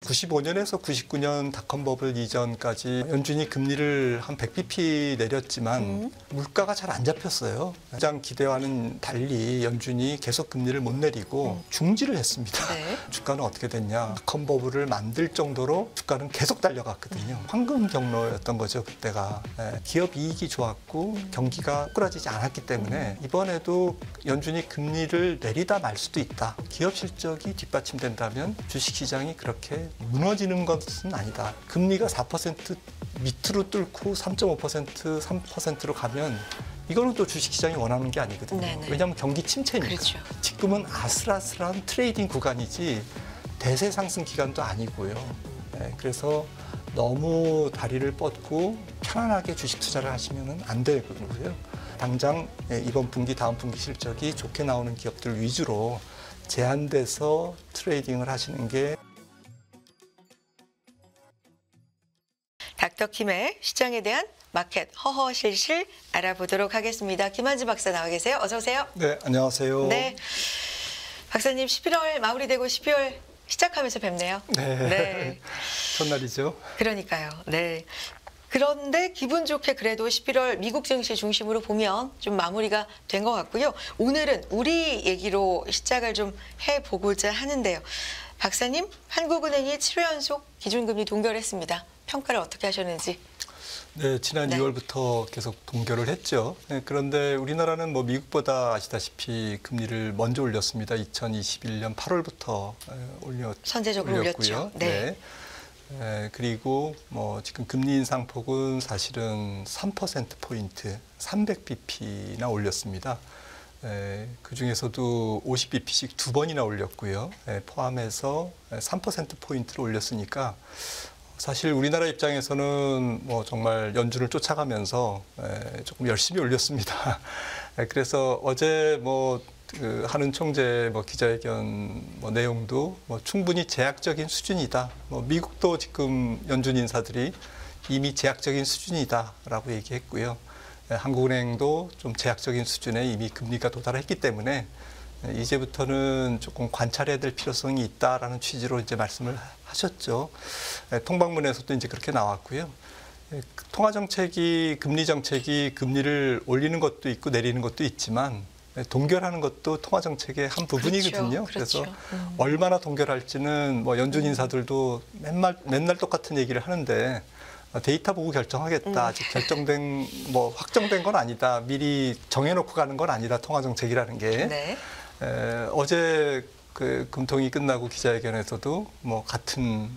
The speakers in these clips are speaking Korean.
95년에서 99년 닷컴 버블 이전까지 연준이 금리를 한 100bp 내렸지만 물가가 잘 안 잡혔어요. 가장 기대와는 달리 연준이 계속 금리를 못 내리고 중지를 했습니다. 네. 주가는 어떻게 됐냐. 닷컴 버블을 만들 정도로 주가는 계속 달려갔거든요. 황금 경로였던 거죠, 그때가. 기업 이익이 좋았고 경기가 꾸라지지 않았기 때문에 이번에도 연준이 금리를 내리다 말 수도 있다. 기업 실적이 뒷받침된다면 주식시장이 그렇게 무너지는 것은 아니다. 금리가 4% 밑으로 뚫고 3.5%, 3%로 가면 이거는 또 주식시장이 원하는 게 아니거든요. 네네. 왜냐하면 경기 침체니까. 그렇죠. 지금은 아슬아슬한 트레이딩 구간이지 대세 상승 기간도 아니고요. 그래서 너무 다리를 뻗고 편안하게 주식 투자를 하시면 안 되고요. 당장 이번 분기, 다음 분기 실적이 좋게 나오는 기업들 위주로 제한돼서 트레이딩을 하시는 게 닥터킴의 시장에 대한 마켓 허허실실 알아보도록 하겠습니다. 김한지 박사 나와 계세요. 어서 오세요. 네, 안녕하세요. 네, 박사님 11월 마무리되고 12월 시작하면서 뵙네요. 네. 첫날이죠. 그러니까요. 네. 그런데 기분 좋게 그래도 11월 미국 증시 중심으로 보면 좀 마무리가 된 것 같고요. 오늘은 우리 얘기로 시작을 좀 해보고자 하는데요. 박사님, 한국은행이 7회 연속 기준금리 동결했습니다. 평가를 어떻게 하셨는지. 네, 지난 네. 2월부터 계속 동결을 했죠. 그런데 우리나라는 뭐 미국보다 아시다시피 금리를 먼저 올렸습니다. 2021년 8월부터 선제적으로 올렸고요. 올렸죠. 네. 그리고 뭐 지금 금리 인상 폭은 사실은 3%포인트, 300bp나 올렸습니다. 그 중에서도 50bp씩 두 번이나 올렸고요. 포함해서 3%포인트를 올렸으니까 사실 우리나라 입장에서는 뭐 정말 연준을 쫓아가면서 조금 열심히 올렸습니다. 그래서 어제 그 하는 총재 기자회견 내용도 충분히 제약적인 수준이다. 미국도 지금 연준 인사들이 이미 제약적인 수준이다라고 얘기했고요. 한국은행도 좀 제약적인 수준에 이미 금리가 도달했기 때문에 이제부터는 조금 관찰해야 될 필요성이 있다라는 취지로 이제 말씀을 하셨죠. 통방문에서도 이제 그렇게 나왔고요. 통화 정책이 금리 정책이 금리를 올리는 것도 있고 내리는 것도 있지만 동결하는 것도 통화 정책의 한 부분이거든요. 그렇죠. 그래서 얼마나 동결할지는 연준 인사들도 맨날 똑같은 얘기를 하는데 데이터 보고 결정하겠다. 아직 결정된 확정된 건 아니다. 미리 정해놓고 가는 건 아니다. 통화 정책이라는 게. 네. 어제 그 금통위 끝나고 기자회견에서도 같은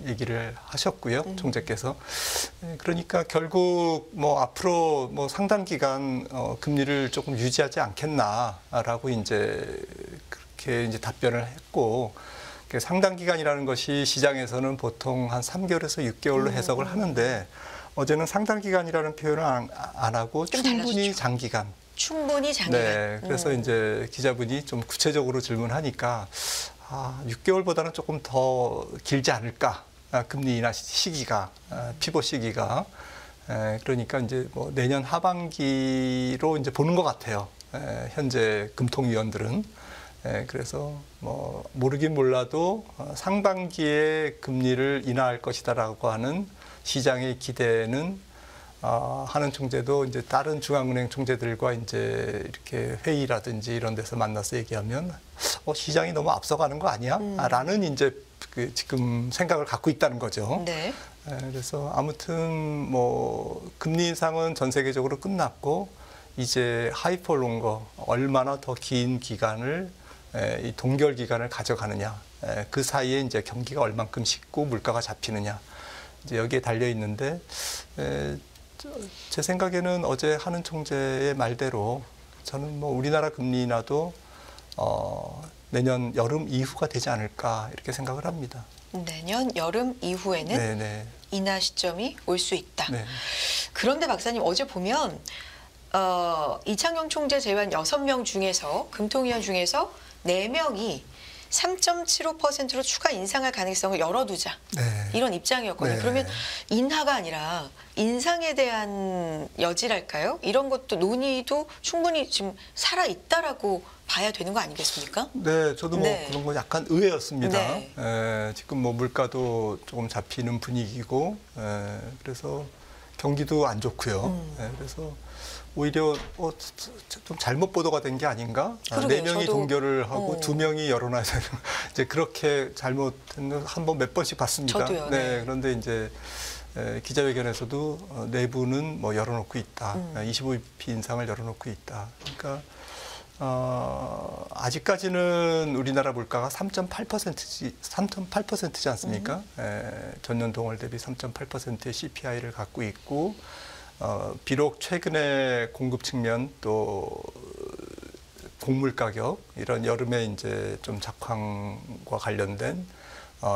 얘기를 하셨고요. 총재께서. 그러니까 결국 앞으로 상당 기간 금리를 조금 유지하지 않겠나라고 이제 그렇게 이제 답변을 했고, 상당 기간이라는 것이 시장에서는 보통 한 3개월에서 6개월로 해석을 하는데 어제는 상당 기간이라는 표현을 안 하고 충분히 달라졌죠. 장기간. 충분히 장기간. 네, 그래서 이제 기자분이 좀 구체적으로 질문하니까 6개월보다는 조금 더 길지 않을까? 금리 인하 시기가, 피봇 시기가. 그러니까 이제 내년 하반기로 이제 보는 것 같아요. 현재 금통위원들은. 그래서 모르긴 몰라도 상반기에 금리를 인하할 것이다라고 하는 시장의 기대는 하는 총재도 이제 다른 중앙은행 총재들과 이제 이렇게 회의라든지 이런 데서 만나서 얘기하면 시장이 너무 앞서가는 거 아니야? 라는 이제 지금 생각을 갖고 있다는 거죠. 네. 그래서 아무튼 금리 인상은 전 세계적으로 끝났고 이제 하이퍼 롱거 얼마나 더 긴 기간을 이 동결 기간을 가져가느냐, 그 사이에 이제 경기가 얼만큼 식고 물가가 잡히느냐, 이제 여기에 달려 있는데 제 생각에는 어제 하는 총재의 말대로 저는 우리나라 금리 인하도 내년 여름 이후가 되지 않을까 이렇게 생각을 합니다. 내년 여름 이후에는 네네. 인하 시점이 올 수 있다. 네. 그런데 박사님 어제 보면 이창용 총재 제외한 6명 중에서 금통위원 중에서 4명이 3.75%로 추가 인상할 가능성을 열어두자. 네. 이런 입장이었거든요. 네. 그러면 인하가 아니라 인상에 대한 여지랄까요? 이런 것도 논의도 충분히 지금 살아있다라고 봐야 되는 거 아니겠습니까? 네, 저도 뭐 네. 그런 거 약간 의외였습니다. 네. 지금 뭐 물가도 조금 잡히는 분위기고, 그래서 경기도 안 좋고요. 그래서 오히려 좀 잘못 보도가 된 게 아닌가? 그러게요. 4명이 저도, 동결을 하고 2명이 열어놔야 되는 이제 그렇게 잘못된 거 한 번 몇 번씩 봤습니다. 저도요. 네. 그런데 이제 기자회견에서도 내부는 뭐 열어놓고 있다. 25bp 인상을 열어놓고 있다. 그러니까 아직까지는 우리나라 물가가 3.8%지 않습니까? 전년 동월 대비 3.8%의 CPI를 갖고 있고, 비록 최근에 공급 측면 또 곡물 가격 이런 여름에 이제 좀 작황과 관련된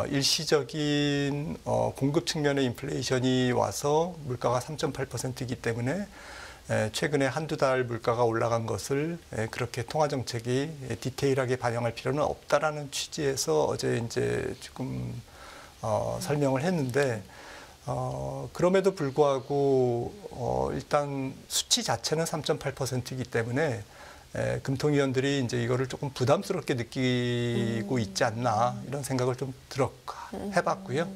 일시적인 공급 측면의 인플레이션이 와서 물가가 3.8%이기 때문에 최근에 한두 달 물가가 올라간 것을 그렇게 통화 정책이 디테일하게 반영할 필요는 없다라는 취지에서 어제 이제 지금 설명을 했는데, 그럼에도 불구하고 일단 수치 자체는 3.8%이기 때문에 금통위원들이 이제 이거를 조금 부담스럽게 느끼고 있지 않나 이런 생각을 좀 해봤고요.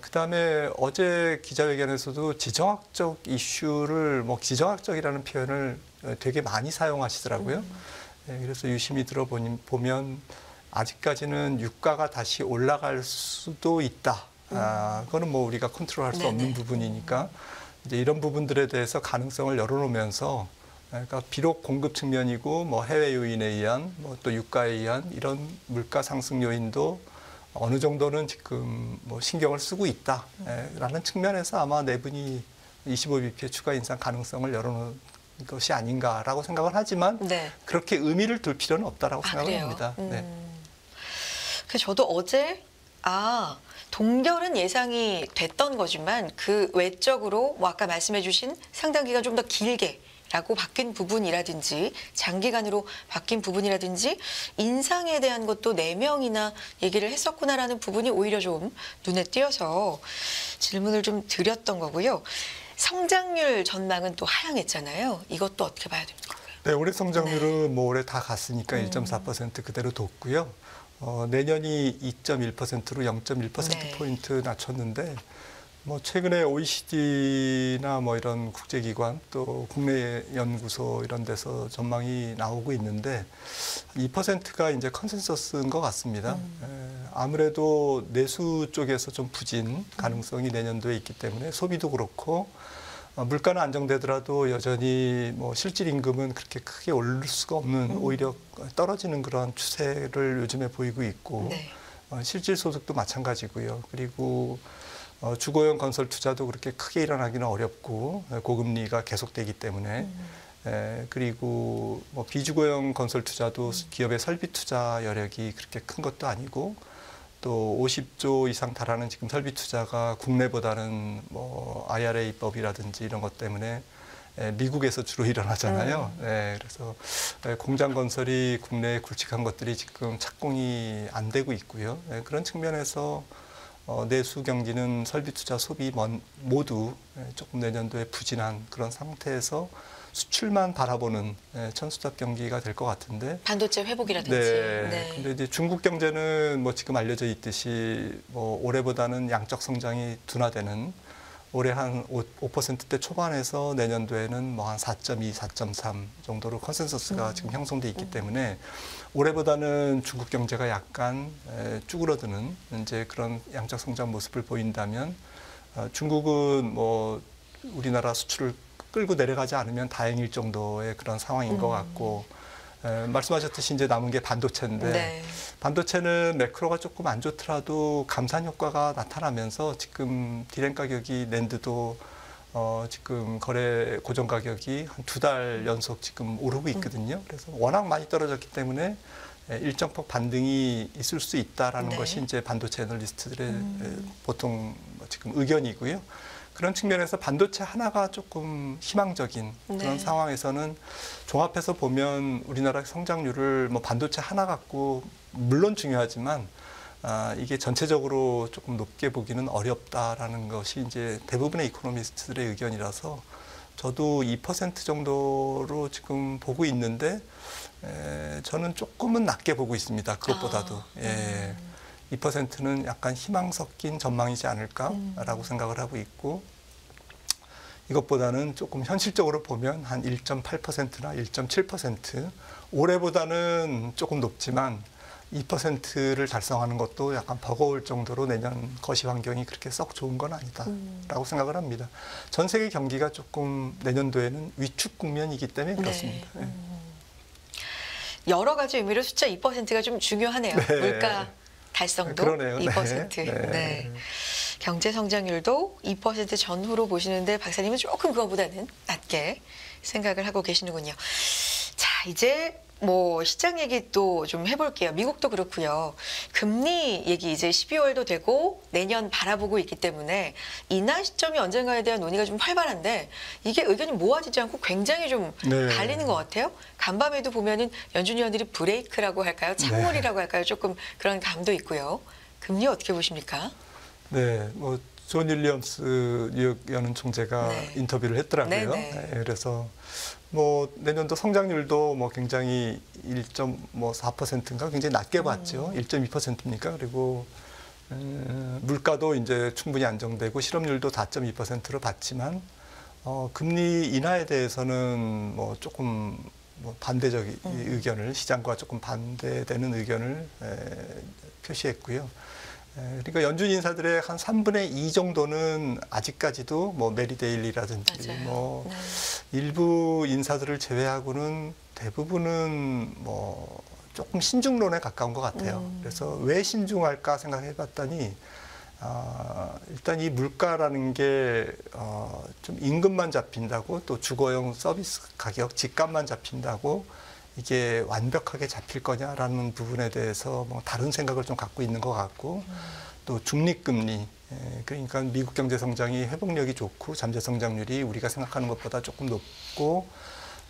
그다음에 어제 기자회견에서도 지정학적 이슈를 뭐 지정학적이라는 표현을 되게 많이 사용하시더라고요. 그래서 유심히 들어보면 아직까지는 유가가 다시 올라갈 수도 있다. 그거는 뭐 우리가 컨트롤할 수 없는 부분이니까 이제 이런 부분들에 대해서 가능성을 열어놓으면서, 그러니까 비록 공급 측면이고 뭐 해외 요인에 의한 뭐 또 유가에 의한 이런 물가 상승 요인도 어느 정도는 지금 뭐 신경을 쓰고 있다라는 측면에서 아마 내분이 25bp의 추가 인상 가능성을 열어놓은 것이 아닌가라고 생각을 하지만 그렇게 의미를 둘 필요는 없다라고 생각을 합니다. 그래서 저도 어제 동결은 예상이 됐던 거지만 그 외적으로 뭐 아까 말씀해주신 상당 기간 좀 더 길게 라고 바뀐 부분이라든지 장기간으로 바뀐 부분이라든지 인상에 대한 것도 4명이나 얘기를 했었구나라는 부분이 오히려 좀 눈에 띄어서 질문을 좀 드렸던 거고요. 성장률 전망은 또 하향했잖아요. 이것도 어떻게 봐야 됩니까? 네, 올해 성장률은 뭐 올해 다 갔으니까 1.4% 그대로 뒀고요. 내년이 2.1%로 0.1%포인트 낮췄는데, 뭐 최근에 OECD나 뭐 이런 국제기관 또 국내 연구소 이런 데서 전망이 나오고 있는데 2%가 이제 컨센서스인 것 같습니다. 아무래도 내수 쪽에서 좀 부진 가능성이 내년도에 있기 때문에 소비도 그렇고, 물가는 안정되더라도 여전히 뭐 실질 임금은 그렇게 크게 오를 수가 없는, 오히려 떨어지는 그런 추세를 요즘에 보이고 있고, 실질 소득도 마찬가지고요. 그리고 주거용 건설 투자도 그렇게 크게 일어나기는 어렵고 고금리가 계속되기 때문에, 그리고 뭐 비주거용 건설 투자도 기업의 설비 투자 여력이 그렇게 큰 것도 아니고, 또 50조 이상 달하는 지금 설비 투자가 국내보다는 뭐 IRA법이라든지 이런 것 때문에 미국에서 주로 일어나잖아요. 그래서 공장 건설이 국내에 굵직한 것들이 지금 착공이 안 되고 있고요. 그런 측면에서 내수 경기는 설비 투자 소비 모두 조금 내년도에 부진한 그런 상태에서 수출만 바라보는 천수답 경기가 될 것 같은데, 반도체 회복이라든지. 근데 이제 중국 경제는 뭐 지금 알려져 있듯이 뭐 올해보다는 양적 성장이 둔화되는, 올해 한 5%대 초반에서 내년도에는 뭐 한 4.2, 4.3 정도로 컨센서스가 지금 형성돼 있기 때문에 올해보다는 중국 경제가 약간 쭈그러드는 이제 그런 양적 성장 모습을 보인다면, 중국은 뭐 우리나라 수출을 끌고 내려가지 않으면 다행일 정도의 그런 상황인 것 같고, 말씀하셨듯이 이제 남은 게 반도체인데, 반도체는 매크로가 조금 안 좋더라도 감산 효과가 나타나면서 지금 디램 가격이 낸드도 지금 거래 고정 가격이 한 2달 연속 지금 오르고 있거든요. 그래서 워낙 많이 떨어졌기 때문에 일정폭 반등이 있을 수 있다라는 것이 이제 반도체 애널리스트들의 보통 지금 의견이고요. 그런 측면에서 반도체 하나가 조금 희망적인 그런 상황에서는 종합해서 보면 우리나라 성장률을 뭐 반도체 하나 갖고 물론 중요하지만 이게 전체적으로 조금 높게 보기는 어렵다라는 것이 이제 대부분의 이코노미스트들의 의견이라서 저도 2% 정도로 지금 보고 있는데 저는 조금은 낮게 보고 있습니다. 그것보다도. 2%는 약간 희망 섞인 전망이지 않을까라고 생각을 하고 있고 이것보다는 조금 현실적으로 보면 한 1.8%나 1.7% 올해보다는 조금 높지만 2%를 달성하는 것도 약간 버거울 정도로 내년 거시 환경이 그렇게 썩 좋은 건 아니다라고 생각을 합니다. 전 세계 경기가 조금 내년도에는 위축 국면이기 때문에 그렇습니다. 네. 여러 가지 의미로 숫자 2%가 좀 중요하네요. 네. 물가 달성도 그러네요. 2%. 네. 네. 경제 성장률도 2% 전후로 보시는데 박사님은 조금 그거보다는 낮게 생각을 하고 계시는군요. 자, 이제 뭐 시장 얘기 또 좀 해볼게요. 미국도 그렇고요. 금리 얘기 이제 12월도 되고 내년 바라보고 있기 때문에 인하 시점이 언젠가에 대한 논의가 좀 활발한데 이게 의견이 모아지지 않고 굉장히 좀 네. 갈리는 것 같아요. 간밤에도 보면은 연준 위원들이 브레이크라고 할까요? 착몰이라고 할까요? 조금 그런 감도 있고요. 금리 어떻게 보십니까? 네, 뭐 존 윌리엄스 뉴욕 연은 총재가 네. 인터뷰를 했더라고요. 네, 네. 네, 그래서 뭐 내년도 성장률도 뭐 굉장히 1.4%인가 굉장히 낮게 봤죠. 1.2%입니까? 그리고 물가도 이제 충분히 안정되고 실업률도 4.2%로 봤지만 금리 인하에 대해서는 뭐 조금 뭐 반대적인 의견을 시장과 조금 반대되는 의견을 표시했고요. 그러니까 연준 인사들의 한 3분의 2 정도는 아직까지도 뭐 메리 데일리라든지 맞아요. 뭐 네. 일부 인사들을 제외하고는 대부분은 뭐 조금 신중론에 가까운 것 같아요. 그래서 왜 신중할까 생각해 봤더니 일단 이 물가라는 게 좀 임금만 잡힌다고 또 주거용 서비스 가격 집값만 잡힌다고 이게 완벽하게 잡힐 거냐라는 부분에 대해서 뭐 다른 생각을 좀 갖고 있는 것 같고 또 중립금리 그러니까 미국 경제 성장이 회복력이 좋고 잠재 성장률이 우리가 생각하는 것보다 조금 높고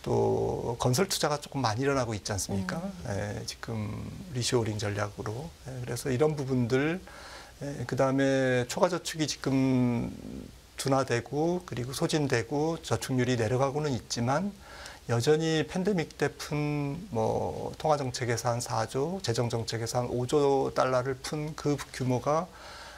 또 건설 투자가 조금 많이 일어나고 있지 않습니까? 지금 리쇼어링 전략으로 그래서 이런 부분들 그다음에 초과저축이 지금 둔화되고 그리고 소진되고 저축률이 내려가고는 있지만 여전히 팬데믹 때 푼 뭐 통화정책에서 한 4조, 재정정책에서 한 5조 달러를 푼 그 규모가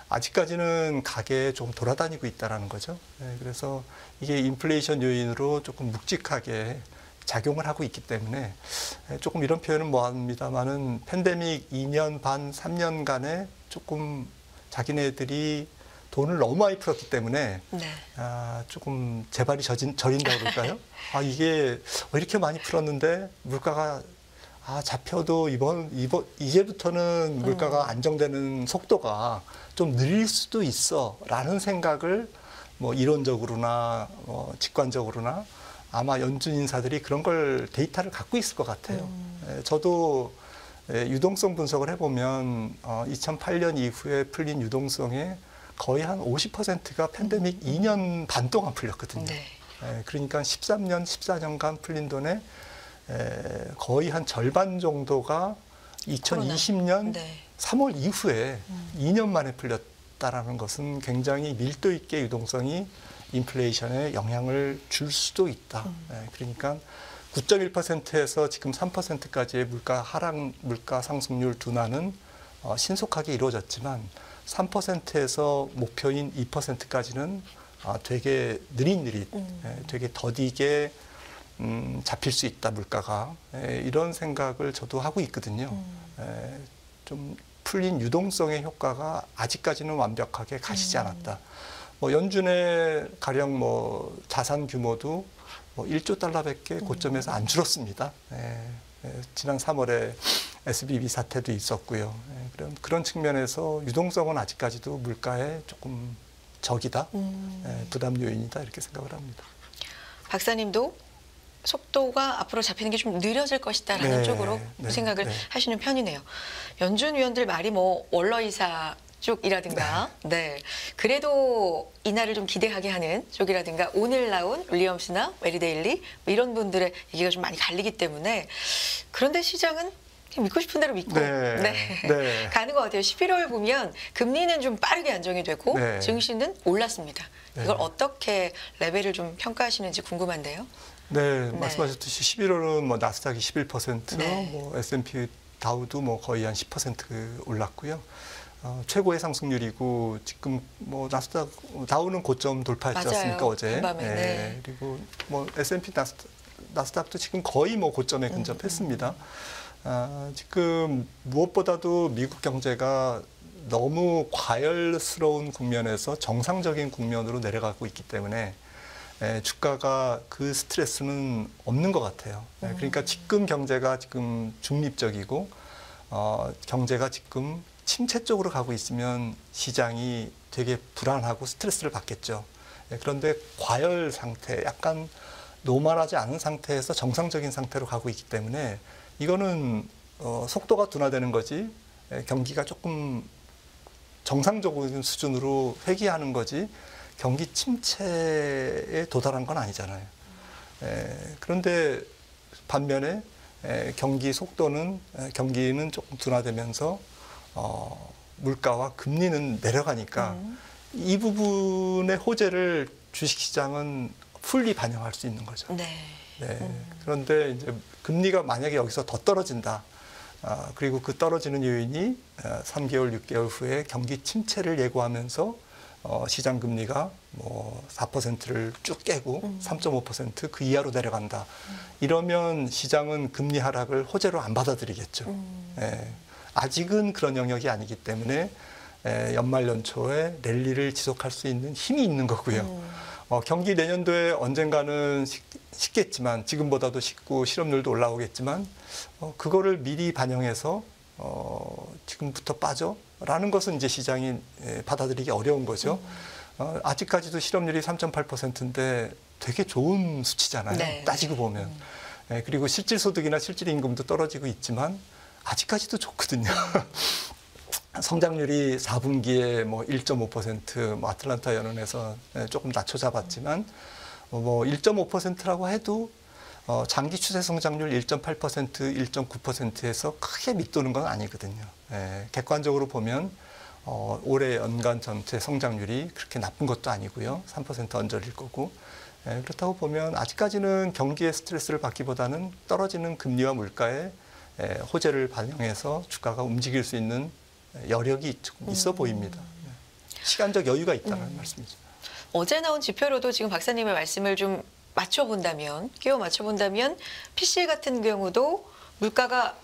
아직까지는 가계에 좀 돌아다니고 있다는 거죠. 그래서 이게 인플레이션 요인으로 조금 묵직하게 작용을 하고 있기 때문에 조금 이런 표현은 뭐합니다만은 팬데믹 2년 반, 3년간에 조금 자기네들이 돈을 너무 많이 풀었기 때문에 네. 조금 재발이 저린다고 그럴까요? 이게 이렇게 많이 풀었는데 물가가 잡혀도 이제부터는 물가가 안정되는 속도가 좀 느릴 수도 있어라는 생각을 뭐 이론적으로나 직관적으로나 아마 연준 인사들이 그런 걸 데이터를 갖고 있을 것 같아요. 저도 유동성 분석을 해보면 2008년 이후에 풀린 유동성의 거의 한 50%가 팬데믹 2년 반 동안 풀렸거든요. 네. 그러니까 13년, 14년간 풀린 돈의 거의 한 절반 정도가 2020년 네. 3월 이후에 2년 만에 풀렸다라는 것은 굉장히 밀도 있게 유동성이 인플레이션에 영향을 줄 수도 있다. 그러니까 9.1%에서 지금 3%까지의 물가 상승률 둔화는 신속하게 이루어졌지만 3%에서 목표인 2%까지는 되게 느릿느릿, 되게 더디게 잡힐 수 있다, 물가가. 이런 생각을 저도 하고 있거든요. 좀 풀린 유동성의 효과가 아직까지는 완벽하게 가시지 않았다. 뭐 연준의 가령 뭐 자산 규모도 뭐 1조 달러밖에 고점에서 안 줄었습니다. 지난 3월에 SBB 사태도 있었고요. 그런 측면에서 유동성은 아직까지도 물가에 조금 적이다, 부담 요인이다 이렇게 생각을 합니다. 박사님도 속도가 앞으로 잡히는 게 좀 느려질 것이다라는 쪽으로 생각을 하시는 편이네요. 연준 위원들 말이 뭐 원로이사 쪽이라든가, 그래도 인하를 좀 기대하게 하는 쪽이라든가 오늘 나온 윌리엄스나 메리 데일리 뭐 이런 분들의 얘기가 좀 많이 갈리기 때문에 그런데 시장은 믿고 싶은 대로 믿고 네. 네. 가는 것 같아요. 11월 보면 금리는 좀 빠르게 안정이 되고 네. 증시는 올랐습니다. 이걸 네. 어떻게 레벨을 좀 평가하시는지 궁금한데요. 네, 말씀하셨듯이 11월은 뭐 나스닥이 11%, 네. 뭐 S&P 다우도 뭐 거의 한 10% 올랐고요. 최고의 상승률이고 지금 뭐 나스닥 다우는 고점 돌파했지 맞아요. 않습니까 어제? 간밤에, 네. 그리고 뭐 S&P 나스닥도 지금 거의 뭐 고점에 근접했습니다. 지금 무엇보다도 미국 경제가 너무 과열스러운 국면에서 정상적인 국면으로 내려가고 있기 때문에 주가가 그 스트레스는 없는 것 같아요. 그러니까 지금 경제가 지금 중립적이고 경제가 지금 침체 쪽으로 가고 있으면 시장이 되게 불안하고 스트레스를 받겠죠. 그런데 과열 상태, 약간 노멀하지 않은 상태에서 정상적인 상태로 가고 있기 때문에 이거는 속도가 둔화되는 거지 경기가 조금 정상적인 수준으로 회귀하는 거지 경기 침체에 도달한 건 아니잖아요. 그런데 반면에 경기 속도는 경기는 조금 둔화되면서 물가와 금리는 내려가니까 이 부분의 호재를 주식시장은 풀리 반영할 수 있는 거죠. 네. 그런데 이제 금리가 만약에 여기서 더 떨어진다. 그리고 그 떨어지는 요인이 3개월, 6개월 후에 경기 침체를 예고하면서 시장 금리가 뭐 4%를 쭉 깨고 3.5% 그 이하로 내려간다. 이러면 시장은 금리 하락을 호재로 안 받아들이겠죠. 아직은 그런 영역이 아니기 때문에 연말 연초에 랠리를 지속할 수 있는 힘이 있는 거고요. 경기 내년도에 언젠가는 식겠지만 지금보다도 식고 실업률도 올라오겠지만 그거를 미리 반영해서 지금부터 빠져라는 것은 이제 시장이 받아들이기 어려운 거죠. 아직까지도 실업률이 3.8%인데 되게 좋은 수치잖아요. 네. 따지고 보면. 그리고 실질 소득이나 실질 임금도 떨어지고 있지만 아직까지도 좋거든요. 성장률이 4분기에 뭐 1.5%, 뭐 아틀란타 연원에서 조금 낮춰 잡았지만 뭐 1.5%라고 해도 장기 추세 성장률 1.8%, 1.9%에서 크게 밑도는 건 아니거든요. 객관적으로 보면 올해 연간 전체 성장률이 그렇게 나쁜 것도 아니고요. 3% 언저리일 거고. 그렇다고 보면 아직까지는 경기의 스트레스를 받기보다는 떨어지는 금리와 물가에 호재를 반영해서 주가가 움직일 수 있는 여력이 있어 보입니다. 시간적 여유가 있다는 말씀이죠. 어제 나온 지표로도 지금 박사님의 말씀을 좀 맞춰본다면, 끼워 맞춰본다면 PC 같은 경우도 물가가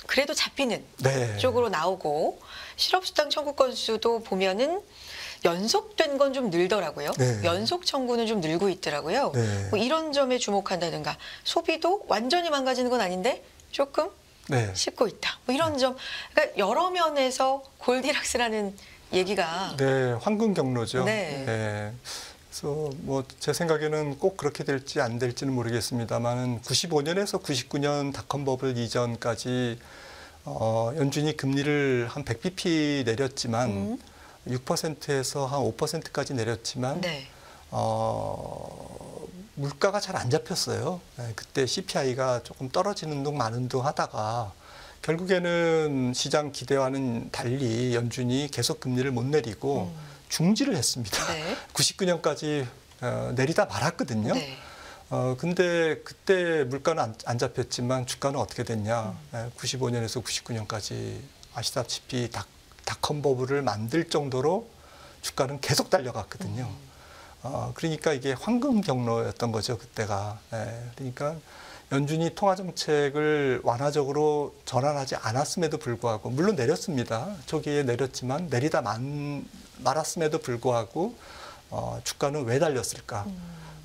그래도 잡히는 네. 쪽으로 나오고 실업수당 청구 건수도 보면은 연속된 건 좀 늘더라고요. 네. 연속 청구는 좀 늘고 있더라고요. 네. 뭐 이런 점에 주목한다든가 소비도 완전히 망가지는 건 아닌데 조금 네. 씹고 있다. 뭐 이런 점, 그러니까 여러 면에서 골디락스라는 얘기가 네, 황금 경로죠. 네. 그래서 뭐 제 생각에는 꼭 그렇게 될지 안 될지는 모르겠습니다만은 95년에서 99년 닷컴 버블 이전까지 연준이 금리를 한 100bp 내렸지만 6%에서 한 5%까지 내렸지만 네. 물가가 잘 안 잡혔어요. 그때 CPI가 조금 떨어지는 둥 마는 둥 하다가 결국에는 시장 기대와는 달리 연준이 계속 금리를 못 내리고 중지를 했습니다. 네. 99년까지 내리다 말았거든요. 네. 근데 그때 물가는 안 잡혔지만 주가는 어떻게 됐냐. 95년에서 99년까지 아시다시피 닷컴 버블을 만들 정도로 주가는 계속 달려갔거든요. 그러니까 이게 황금 경로였던 거죠, 그때가. 그러니까 연준이 통화 정책을 완화적으로 전환하지 않았음에도 불구하고, 물론 내렸습니다. 초기에 내렸지만 내리다 말았음에도 불구하고 주가는 왜 달렸을까?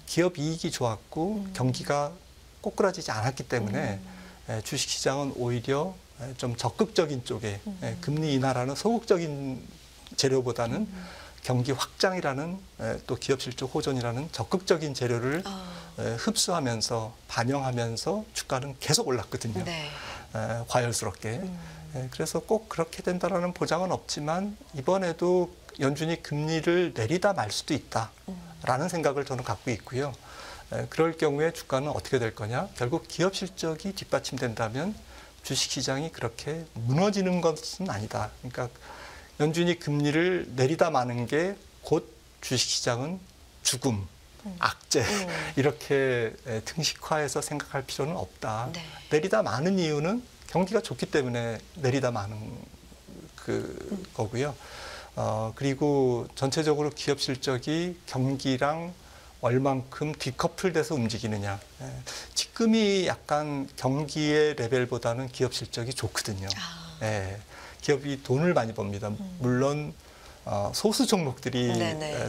기업 이익이 좋았고 경기가 꼬꾸라지지 않았기 때문에 주식시장은 오히려 좀 적극적인 쪽에 금리 인하라는 소극적인 재료보다는 경기 확장이라는 또 기업 실적 호전이라는 적극적인 재료를 흡수하면서 반영하면서 주가는 계속 올랐거든요. 네. 과열스럽게. 그래서 꼭 그렇게 된다라는 보장은 없지만 이번에도 연준이 금리를 내리다 말 수도 있다라는 생각을 저는 갖고 있고요. 그럴 경우에 주가는 어떻게 될 거냐? 결국 기업 실적이 뒷받침된다면 주식시장이 그렇게 무너지는 것은 아니다. 그러니까 연준이 금리를 내리다 마는 게 곧 주식시장은 죽음, 악재 이렇게 등식화해서 생각할 필요는 없다. 네. 내리다 마는 이유는 경기가 좋기 때문에 내리다 마는 거고요. 그리고 전체적으로 기업 실적이 경기랑 얼만큼 디커플돼서 움직이느냐. 지금이 약간 경기의 레벨보다는 기업 실적이 좋거든요. 기업이 돈을 많이 법니다. 물론 소수 종목들이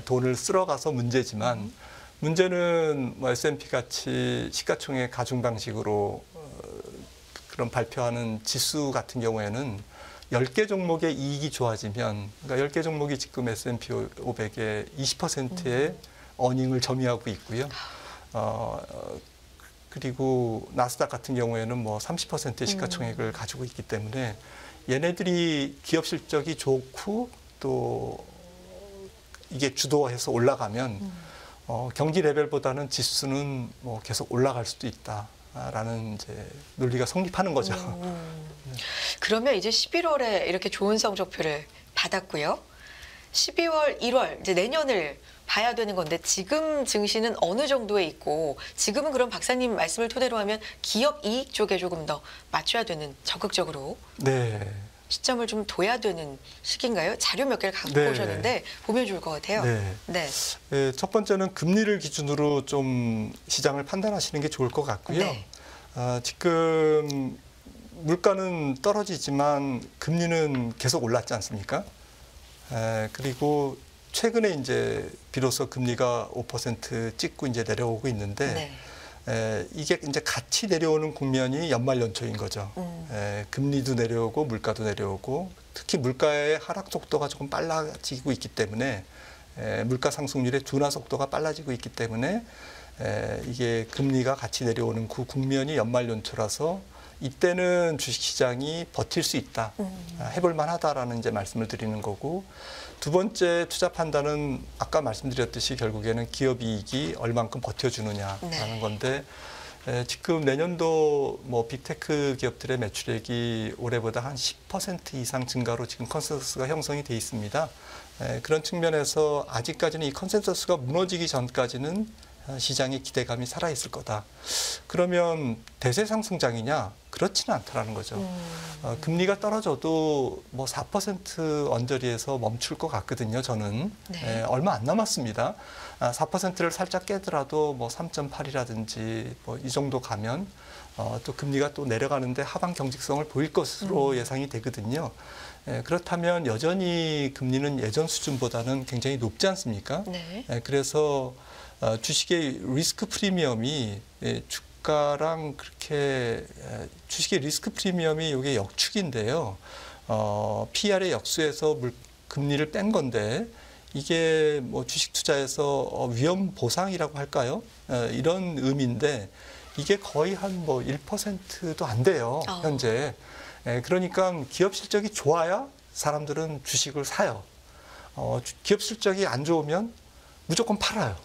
돈을 쓸어가서 문제지만 문제는 뭐 S&P 같이 시가총액 가중 방식으로 그런 발표하는 지수 같은 경우에는 10개 종목의 이익이 좋아지면, 그러니까 10개 종목이 지금 S&P 500의 20%의 어닝을 점유하고 있고요. 그리고 나스닥 같은 경우에는 뭐 30%의 시가총액을 가지고 있기 때문에 얘네들이 기업 실적이 좋고 또 이게 주도해서 올라가면 경기 레벨보다는 지수는 뭐 계속 올라갈 수도 있다라는 이제 논리가 성립하는 거죠. 그러면 이제 11월에 이렇게 좋은 성적표를 받았고요. 12월, 1월 이제 내년을 봐야 되는 건데 지금 증시는 어느 정도에 있고 지금은 그럼 박사님 말씀을 토대로 하면 기업 이익 쪽에 조금 더 맞춰야 되는 적극적으로 네. 시점을 좀 둬야 되는 시기인가요? 자료 몇 개를 갖고 네. 오셨는데 보면 좋을 것 같아요. 네. 첫 번째는 금리를 기준으로 좀 시장을 판단하시는 게 좋을 것 같고요. 네. 지금 물가는 떨어지지만 금리는 계속 올랐지 않습니까? 그리고 최근에 이제 비로소 금리가 5% 찍고 이제 내려오고 있는데 이게 이제 같이 내려오는 국면이 연말 연초인 거죠. 금리도 내려오고 물가도 내려오고 특히 물가의 하락 속도가 조금 빨라지고 있기 때문에 물가 상승률의 둔화 속도가 빨라지고 있기 때문에 이게 금리가 같이 내려오는 그 국면이 연말 연초라서 이때는 주식시장이 버틸 수 있다, 해볼 만하다라는 이제 말씀을 드리는 거고, 두 번째 투자 판단은 아까 말씀드렸듯이 결국에는 기업 이익이 얼만큼 버텨주느냐라는 건데 지금 내년도 뭐 빅테크 기업들의 매출액이 올해보다 한 10% 이상 증가로 지금 컨센서스가 형성이 돼 있습니다. 그런 측면에서 아직까지는 이 컨센서스가 무너지기 전까지는 시장의 기대감이 살아있을 거다. 그러면 대세 상승장이냐? 그렇지는 않다라는 거죠. 금리가 떨어져도 뭐 4% 언저리에서 멈출 것 같거든요. 저는 얼마 안 남았습니다. 4%를 살짝 깨더라도 뭐 3.8이라든지 뭐 이 정도 가면 또 금리가 또 내려가는데 하방 경직성을 보일 것으로 예상이 되거든요. 그렇다면 여전히 금리는 예전 수준보다는 굉장히 높지 않습니까? 그래서 주식의 리스크 프리미엄이 주가랑 그렇게 주식의 리스크 프리미엄이 이게 역축인데요. PR의 역수에서 금리를 뺀 건데 이게 뭐 주식 투자에서 위험 보상이라고 할까요? 이런 의미인데 이게 거의 한 뭐 1%도 안 돼요, 현재. 그러니까 기업 실적이 좋아야 사람들은 주식을 사요. 기업 실적이 안 좋으면 무조건 팔아요.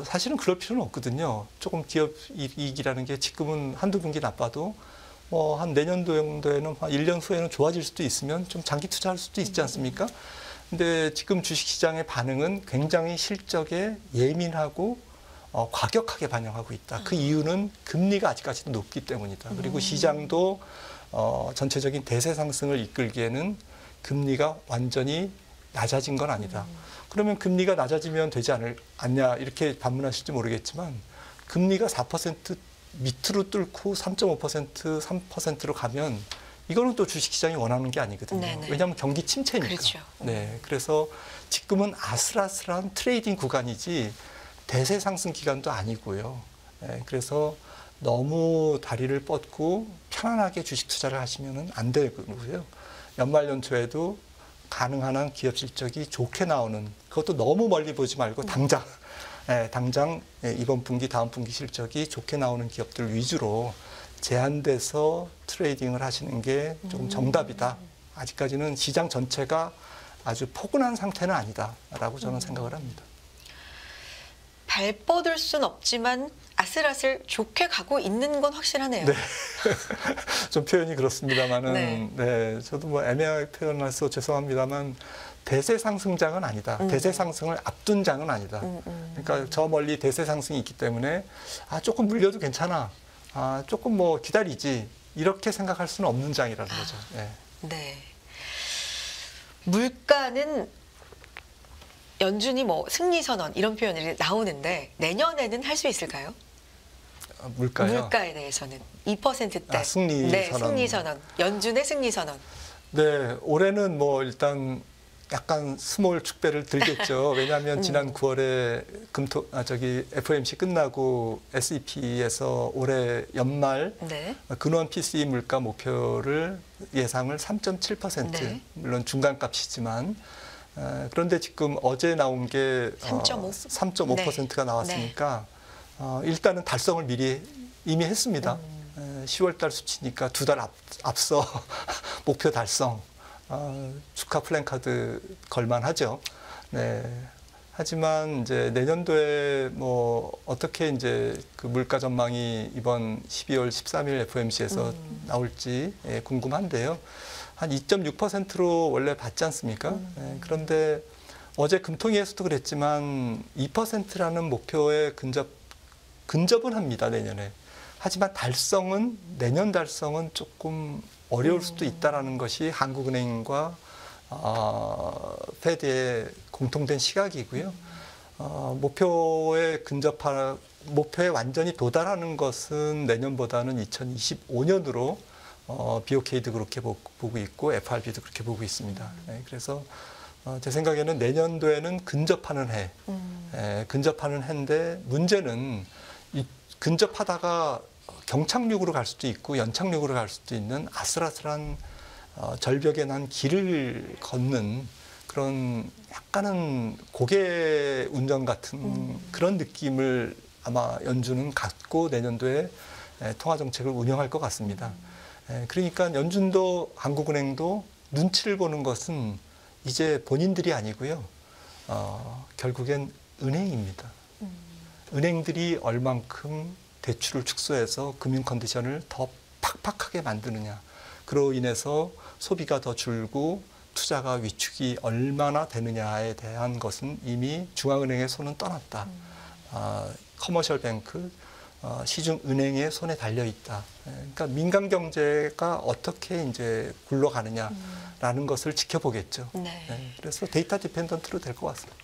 사실은 그럴 필요는 없거든요. 조금 기업 이익이라는 게 지금은 한두 분기 나빠도 한 내년도 정도에는 한 1년 후에는 좋아질 수도 있으면 좀 장기 투자할 수도 있지 않습니까? 근데 지금 주식시장의 반응은 굉장히 실적에 예민하고 과격하게 반영하고 있다. 그 이유는 금리가 아직까지도 높기 때문이다. 그리고 시장도 전체적인 대세 상승을 이끌기에는 금리가 완전히 낮아진 건 아니다. 그러면 금리가 낮아지면 되지 않냐 이렇게 반문하실지 모르겠지만 금리가 4% 밑으로 뚫고 3.5%, 3%로 가면 이거는 또 주식시장이 원하는 게 아니거든요. 왜냐하면 경기 침체니까. 그렇죠. 그래서 지금은 아슬아슬한 트레이딩 구간이지 대세 상승 기간도 아니고요. 그래서 너무 다리를 뻗고 편안하게 주식 투자를 하시면 안 되고요. 연말 연초에도 가능한 한 기업 실적이 좋게 나오는, 그것도 너무 멀리 보지 말고 당장 이번 분기 다음 분기 실적이 좋게 나오는 기업들 위주로 제한돼서 트레이딩을 하시는 게 좀 정답이다. 아직까지는 시장 전체가 아주 포근한 상태는 아니다라고 저는 생각을 합니다. 발 뻗을 순 없지만 아슬아슬 좋게 가고 있는 건 확실하네요. 네. 좀 표현이 그렇습니다만은, 네. 네. 저도 뭐 애매하게 표현해서 죄송합니다만, 대세 상승장은 아니다. 대세 상승을 앞둔 장은 아니다. 그러니까 저 멀리 대세 상승이 있기 때문에, 조금 물려도 괜찮아. 조금 뭐 기다리지. 이렇게 생각할 수는 없는 장이라는 거죠. 네. 네. 물가는 연준이 뭐 승리 선언 이런 표현이 나오는데 내년에는 할 수 있을까요? 물가요? 물가에 대해서는 2%대. 승리 네, 선언. 승리 선언. 연준의 승리 선언. 네, 올해는 뭐 일단 약간 스몰 축배를 들겠죠. 왜냐하면 지난 9월에 FOMC 끝나고 SEP에서 올해 연말 네. 근원 PCE 물가 목표를 예상을 3.7%. 네. 물론 중간값이지만 그런데 지금 어제 나온 게 3.5%가 나왔으니까 일단은 달성을 이미 했습니다. 10월달 수치니까 2달 앞서 목표 달성. 축하 플랜카드 걸만하죠. 네. 하지만 이제 내년도에 뭐 어떻게 이제 그 물가 전망이 이번 12월 13일 FOMC에서 나올지 궁금한데요. 한 2.6%로 원래 받지 않습니까? 그런데 어제 금통위에서도 그랬지만 2%라는 목표에 근접은 합니다, 내년에. 하지만 내년 달성은 조금 어려울 수도 있다라는 것이 한국은행과 페드의 공통된 시각이고요. 목표에 완전히 도달하는 것은 내년보다는 2025년으로 BOK도 그렇게 보고 있고 FRB도 그렇게 보고 있습니다. 네, 그래서 제 생각에는 내년도에는 근접하는 근접하는 해인데 문제는 근접하다가 경착륙으로 갈 수도 있고 연착륙으로 갈 수도 있는 아슬아슬한 절벽에 난 길을 걷는 그런 약간은 고개 운전 같은 그런 느낌을 아마 연준은 갖고 내년도에 통화 정책을 운영할 것 같습니다. 그러니까 연준도 한국은행도 눈치를 보는 것은 이제 본인들이 아니고요. 결국엔 은행입니다. 은행들이 얼만큼 대출을 축소해서 금융 컨디션을 더 팍팍하게 만드느냐. 그로 인해서 소비가 더 줄고 투자가 위축이 얼마나 되느냐에 대한 것은 이미 중앙은행의 손은 떠났다. 커머셜 뱅크, 시중 은행의 손에 달려 있다. 그러니까 민간 경제가 어떻게 이제 굴러가느냐라는 것을 지켜보겠죠. 네. 그래서 데이터 디펜던트로 될 것 같습니다.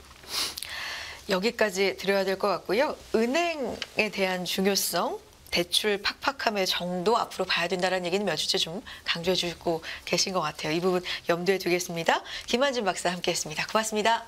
여기까지 드려야 될 것 같고요. 은행에 대한 중요성, 대출 팍팍함의 정도 앞으로 봐야 된다는 얘기는 몇 주째 좀 강조해 주고 계신 것 같아요. 이 부분 염두에 두겠습니다. 김한진 박사 함께했습니다. 고맙습니다.